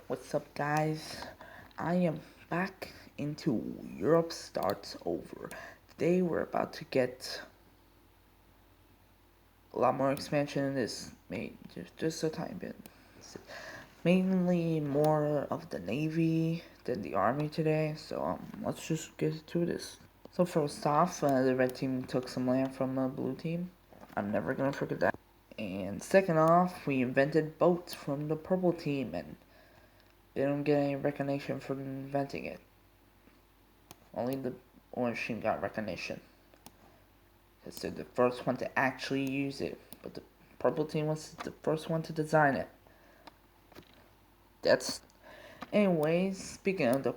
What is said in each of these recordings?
What's up, guys? I am back into Europe Starts Over. Today we're about to get a lot more expansion in this, just a tiny bit. Mainly more of the Navy than the Army today, so let's just get to this. So first off, the red team took some land from the blue team. I'm never gonna forget that. And second off, we invented boats from the purple team, and they don't get any recognition for inventing it. Only the orange team got recognition, because they're the first one to actually use it. But the purple team was the first one to design it. That's. Anyways, speaking of the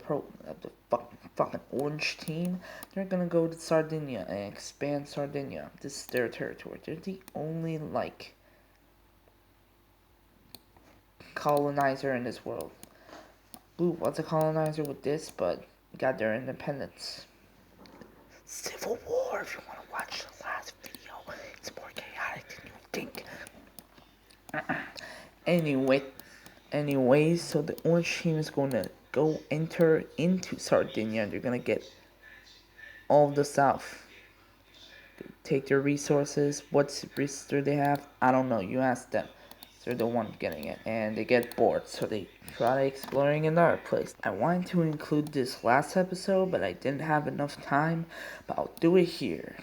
fucking orange team, they're gonna go to Sardinia and expand Sardinia. This is their territory. They're the only colonizer in this world. Blue was a colonizer with this, but got their independence. Civil War, if you want to watch the last video. It's more chaotic than you think. Anyways, so the orange team is going to go enter into Sardinia. They're going to get all of the south. Take their resources. What resources they have? I don't know. You ask them. They're the one getting it, and they get bored, so they try exploring another place. I wanted to include this last episode, but I didn't have enough time, but I'll do it here.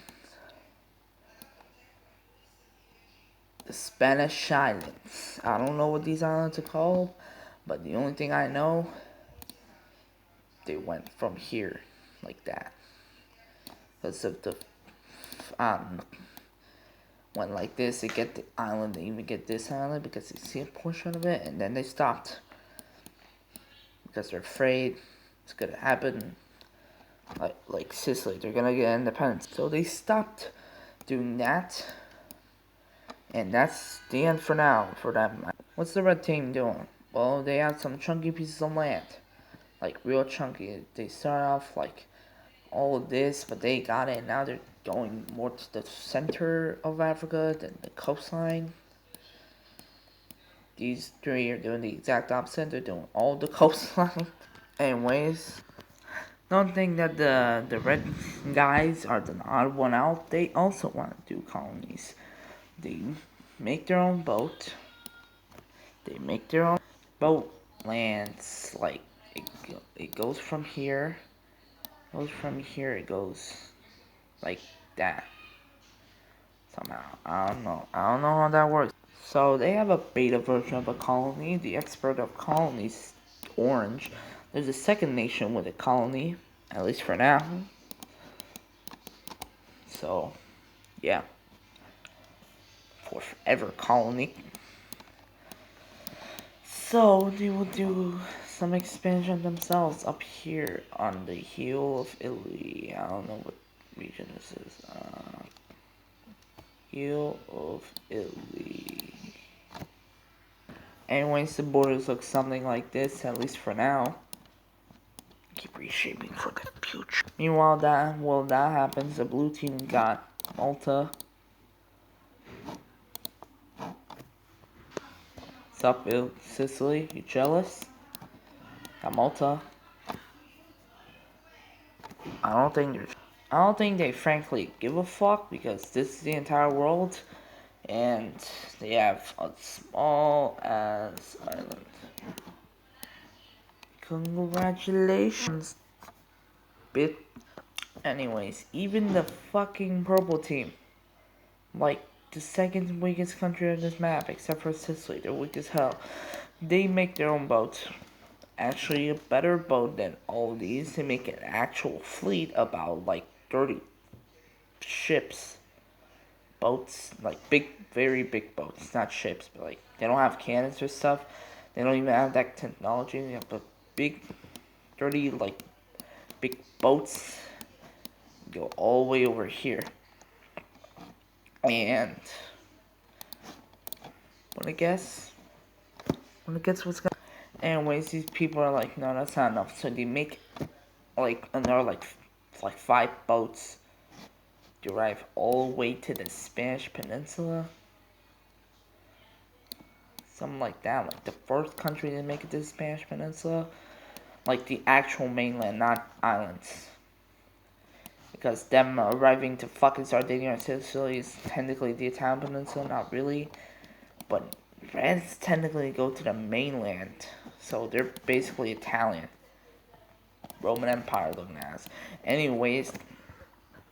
The Spanish Islands. I don't know what these islands are called, but the only thing I know, they went from here, like that. Because of the, went like this, they get the island, they even get this island because they see a portion of it, and then they stopped. Because they're afraid it's gonna happen, like Sicily, they're gonna get independence. So they stopped doing that, and that's the end for now for them. What's the red team doing? Well, they have some chunky pieces of land, like real chunky. They start off like all of this, but they got it. Now they're going more to the center of Africa than the coastline. These three are doing the exact opposite. They're doing all the coastline. Anyways, don't think that the red guys are the odd one out. They also want to do colonies. They make their own boat. They make their own boat lands. Like it goes from here. It goes like that. Somehow. I don't know how that works. So they have a beta version of a colony. The expert of colonies, Orange. There's a second nation with a colony, at least for now. So, yeah. For forever colony. So they will do some expansion themselves up here on the heel of Italy. I don't know what region this is. Heel of Italy. Anyways, the borders look something like this, at least for now. Keep reshaping for the future. Meanwhile, that happens. The blue team got Malta. What's up, Sicily? You jealous? Got Malta. I don't think they frankly give a fuck, because this is the entire world, and they have a small ass island. Congratulations, bit. Anyways, even the fucking purple team, like the second weakest country on this map, except for Sicily, they're weak as hell. They make their own boats. Actually, a better boat than all these. They make an actual fleet, about like 30 ships, boats, like big, very big boats, not ships, but like they don't have cannons or stuff. They don't even have that technology. They have the big, 30 like big boats go all the way over here. And wanna guess what's gonna. Anyways, these people are like, no, that's not enough. So they make like another like 5 boats. Drive all the way to the Spanish Peninsula. something like that. Like the first country to make it to the Spanish Peninsula, like the actual mainland, not islands. Because them arriving to fucking Sardinia or Sicily is technically the Italian Peninsula, not really. But France technically go to the mainland, so they're basically Italian. Roman Empire looking as. Anyways,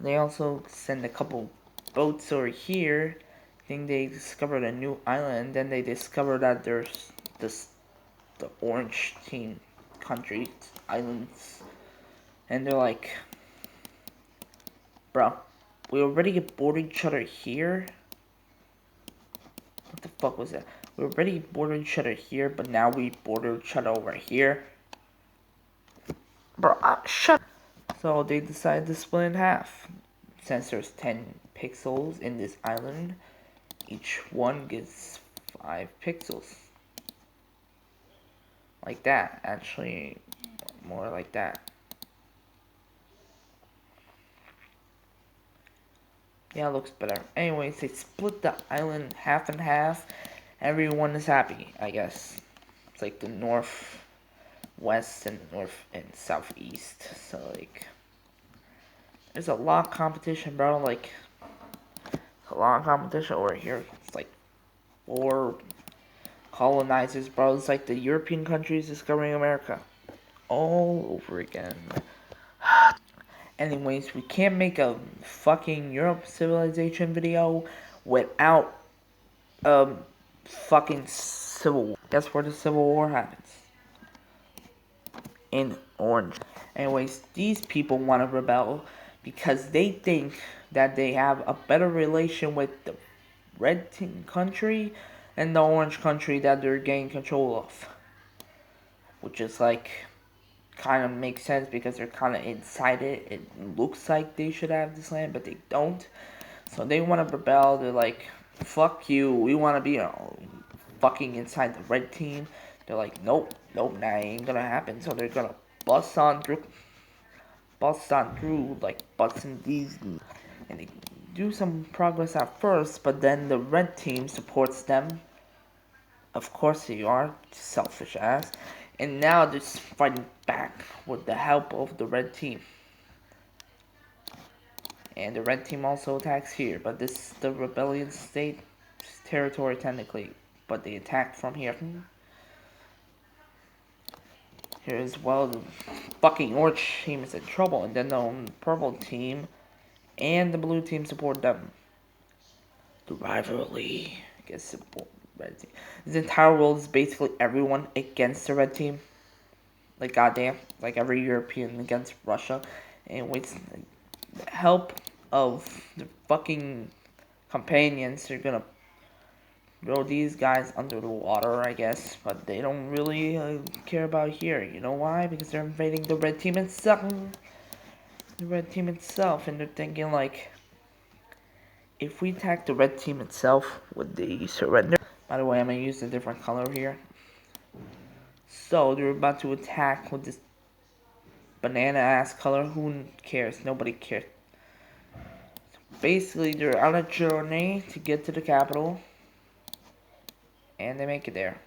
they also send a couple boats over here. I think they discovered a new island. Then they discovered that there's the orange team countries, islands. And they're like, bro, we already bordered each other here. What the fuck was that? We already bordered each other here, but now we border each other over here. Bro, shut up. So they decided to split in half. Since there's 10 pixels in this island, each one gets 5 pixels. Like that. Actually, more like that. Yeah, it looks better. Anyways, they split the island half and half. Everyone is happy, I guess. It's like the north, west, and north and southeast. So, like, there's a lot of competition, bro. Like, a lot of competition over here. It's like 4 colonizers, bro. It's like the European countries discovering America all over again. Anyways, we can't make a fucking Europe civilization video without fucking civil war. That's where the Civil War happens. In Orange. Anyways, these people want to rebel because they think that they have a better relation with the red team country and the orange country that they're gaining control of. Which is like, kind of makes sense because they're kind of inside it. It looks like they should have this land, but they don't. So they want to rebel. They're like, fuck you. We want to be fucking inside the red team. They're like, nope, that ain't gonna happen. So they're gonna bust on through, like busting these, and they do some progress at first, but then the red team supports them. Of course they are, selfish ass. And now they're fighting back with the help of the red team. And the red team also attacks here, but this is the rebellion state territory technically. But they attack from here. Here as well, the fucking orange team is in trouble, and then the purple team and the blue team support them. The rivalry, I guess, support red team. This entire world is basically everyone against the red team. Like goddamn, like every European against Russia, and with the help of the fucking companions, they're gonna throw these guys under the water, I guess. But they don't really care about here. You know why? Because they're invading the red team itself. The red team itself, and they're thinking like, if we attack the red team itself, would they surrender? By the way, I'm gonna use a different color here. So they're about to attack with this banana ass color. Who cares? Nobody cares. So basically, they're on a journey to get to the capital, and they make it there.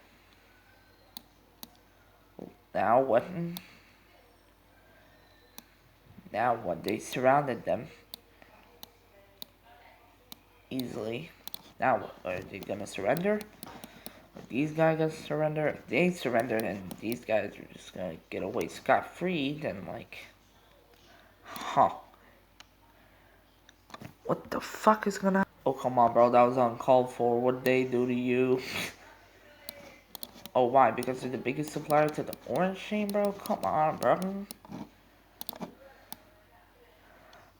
Now what? Now what? They surrounded them easily. Now what? Are they gonna surrender? Are these guys gonna surrender? If they surrender, then these guys are just gonna get away scot-free. Then like, huh? What the fuck is gonna happen? Oh come on, bro, that was uncalled for. What they do to you? Oh, why? Because they're the biggest supplier to the orange team, bro? Come on, bro.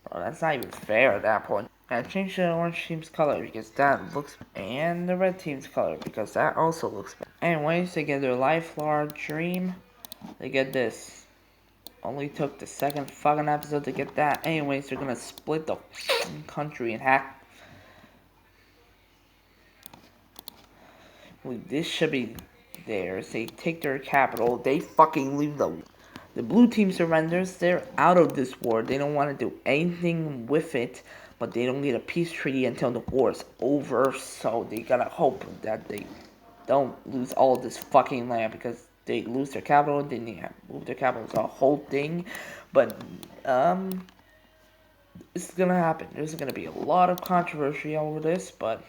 Bro, that's not even fair at that point. I changed the orange team's color because that looks, and the red team's color because that also looks bad. Anyways, they get their lifelong dream. They get this. Only took the second fucking episode to get that. Anyways, they're gonna split the country in half. This should be theirs. They take their capital. They fucking leave the blue team surrenders. They're out of this war. They don't want to do anything with it. But they don't get a peace treaty until the war is over. So they gotta hope that they don't lose all this fucking land because they lose their capital, then they have to move their capital. It's a whole thing. But it's gonna happen. There's gonna be a lot of controversy over this, but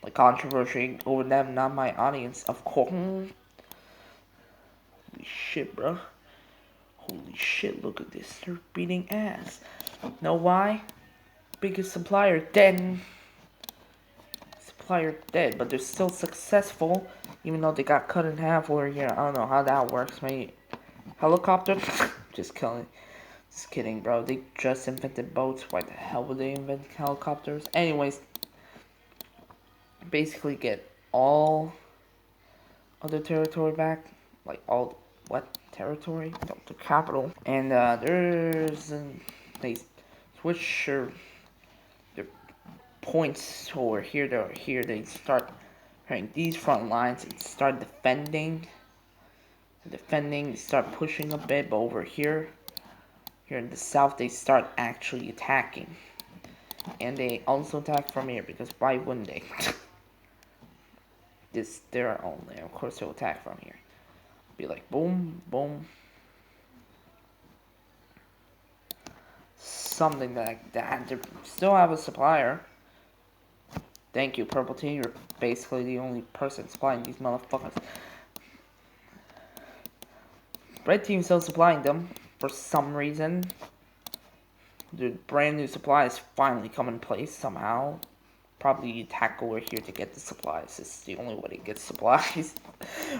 like controversy over them, not my audience, of course. Holy shit, bro. Holy shit, look at this. They're beating ass. Know why? Biggest supplier dead. Supplier dead, but they're still successful, even though they got cut in half over here. I don't know how that works, mate. Helicopter? Just killing. Just kidding, bro. They just invented boats. Why the hell would they invent helicopters? Anyways, basically get all other territory back. Like all what territory? The capital. And they switch their points over here to here. They start having these front lines and start defending. They start pushing a bit, but over here in the south, they start actually attacking. And they also attack from here, because why wouldn't they? This their own land. Of course they'll attack from here. Be like boom, boom. Something like that. They still have a supplier. Thank you, Purple Team. You're basically the only person supplying these motherfuckers. Red Team's still supplying them for some reason. The brand new supplies finally come in place somehow. Probably attack over here to get the supplies. It's the only way to get supplies.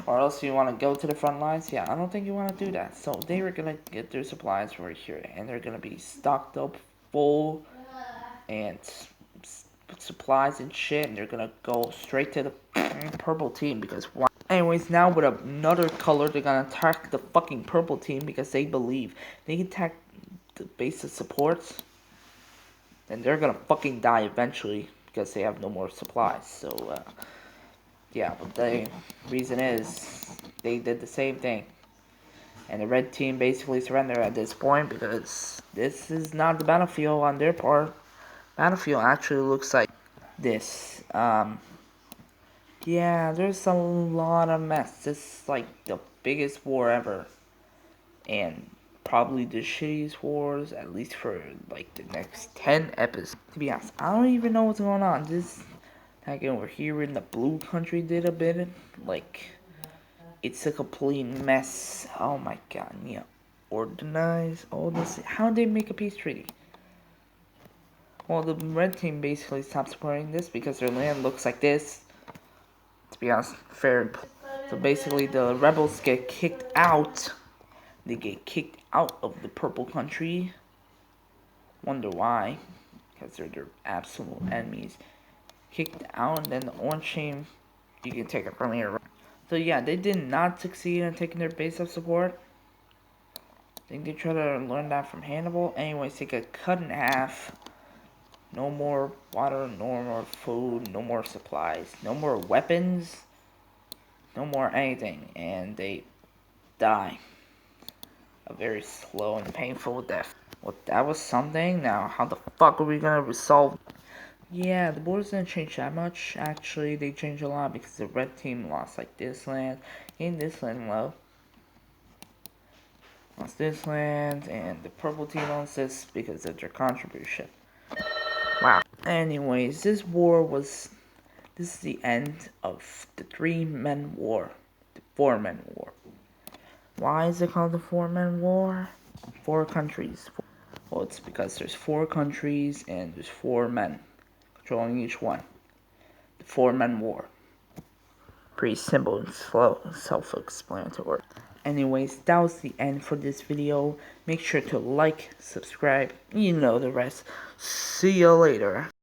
Or else you want to go to the front lines. Yeah, I don't think you want to do that. So they were going to get their supplies right here. And they're going to be stocked up full. And supplies and shit. And they're going to go straight to the purple team. Because why? Anyways, now with another color, they're going to attack the fucking purple team. Because they believe they can attack the base of supports. And they're going to fucking die eventually. Because they have no more supplies. So, yeah, but the reason is they did the same thing. And the red team basically surrendered at this point because this is not the battlefield on their part. Battlefield actually looks like this. Yeah, there's a lot of mess. This is like the biggest war ever. And probably the shittiest wars, at least for like the next 10 episodes. To be honest, I don't even know what's going on. This attacking over here in the blue country did a bit. Like, it's a complete mess. Oh my god, yeah. Organize all this. How did they make a peace treaty? Well, the red team basically stopped supporting this because their land looks like this. To be honest, fair. So basically, the rebels get kicked out. They get kicked out of the purple country. Wonder why? Because they're their absolute enemies. Kicked out, and then the orange team, you can take it from here. So yeah, they did not succeed in taking their base of support. I think they tried to learn that from Hannibal. Anyways, they get cut in half. No more water, no more food, no more supplies, no more weapons, no more anything, and they die. A very slow and painful death. Well, that was something. Now, how the fuck are we gonna resolve? Yeah, the borders didn't change that much. Actually, they changed a lot because the red team lost like this land, and this land low. Lost this land, and the purple team owns this because of their contribution. Wow. Anyways, this is the end of the 3-men war. The 4-men war. Why is it called the 4-men war? 4 countries. Well, it's because there's 4 countries and there's 4 men controlling each one. The 4-men war. Pretty simple and slow, self-explanatory. Anyways, that was the end for this video. Make sure to like, subscribe, you know the rest. See you later.